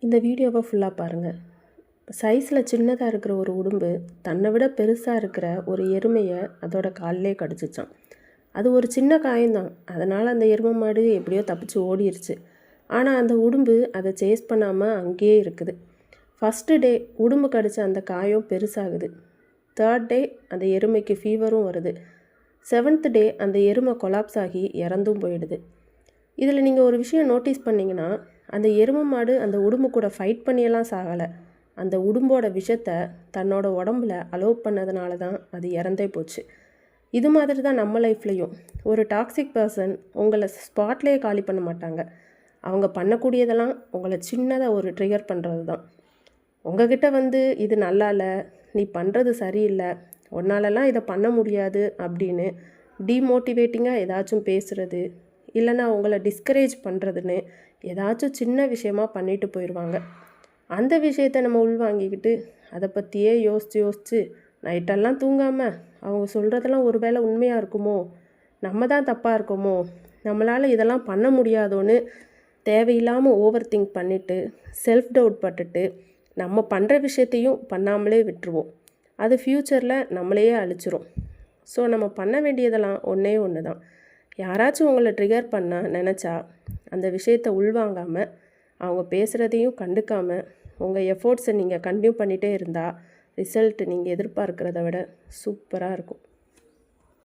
இந்த வீடியோவை ஃபுல்லாக பாருங்கள். சைஸில் சின்னதாக இருக்கிற ஒரு உடும்பு தன்னை விட பெருசாக இருக்கிற ஒரு எருமையை அதோட காலிலே கடிச்சிச்சான். அது ஒரு சின்ன காயம்தான். அதனால் அந்த எருமை மாடு எப்படியோ தப்பிச்சு ஓடிடுச்சு. ஆனால் அந்த உடும்பு அதை சேஸ் பண்ணாமல் அங்கேயே இருக்குது. ஃபஸ்ட்டு டே உடும்பு கடித்த அந்த காயம் பெருசாகுது. 3rd டே அந்த எருமைக்கு ஃபீவரும் வருது. 7th டே அந்த எருமை கொலாப்ஸ் ஆகி இறந்தும் போயிடுது. இதில் நீங்கள் ஒரு விஷயம் நோட்டீஸ் பண்ணிங்கன்னா, அந்த எருமை மாடு அந்த உடும்பு கூட ஃபைட் பண்ணியெல்லாம் சாகலை. அந்த உடும்போட விஷத்தை தன்னோட உடம்புல அலோவ் பண்ணதுனால தான் அது இறந்தே போச்சு. இது மாதிரி தான் நம்ம லைஃப்லையும் ஒரு டாக்ஸிக் பர்சன் உங்களை ஸ்பாட்லேயே காலி பண்ண மாட்டாங்க. அவங்க பண்ணக்கூடியதெல்லாம் உங்களை சின்னதாக ஒரு ட்ரிகர் பண்ணுறது தான். உங்ககிட்ட வந்து இது நல்லா இல்லை, நீ பண்ணுறது சரியில்லை, உன்னாலலாம் இதை பண்ண முடியாது அப்படின்னு டீமோட்டிவேட்டிங்காக ஏதாச்சும் பேசுகிறது, இல்லைன்னா உங்களை டிஸ்கரேஜ் பண்ணுறதுன்னு ஏதாச்சும் சின்ன விஷயமா பண்ணிட்டு போயிடுவாங்க. அந்த விஷயத்தை நம்ம உள்வாங்கிக்கிட்டு அதை பற்றியே யோசித்து நைட்டெல்லாம் தூங்காமல் அவங்க சொல்கிறதெல்லாம் ஒரு வேளை உண்மையாக இருக்குமோ, நம்ம தான் தப்பாக இருக்கோமோ, நம்மளால் இதெல்லாம் பண்ண முடியாதோன்னு தேவையில்லாமல் ஓவர் திங்க் பண்ணிவிட்டு செல்ஃப் டவுட் பட்டுட்டு நம்ம பண்ணுற விஷயத்தையும் பண்ணாமலே விட்டுருவோம். அது ஃப்யூச்சரில் நம்மளையே அழிச்சிரும். ஸோ நம்ம பண்ண வேண்டியதெல்லாம் ஒன்றே ஒன்று தான். யாராச்சும் உங்களை ட்ரிகர் பண்ண நினச்சா அந்த விஷயத்தை உள்வாங்காமல் அவங்க பேசுகிறதையும் கண்டுக்காமல் உங்கள் எஃபோர்ட்ஸை நீங்கள் கண்டினியூ பண்ணிகிட்டே இருந்தால் ரிசல்ட் நீங்கள் எதிர்பார்க்கிறத விட சூப்பராக இருக்கும்.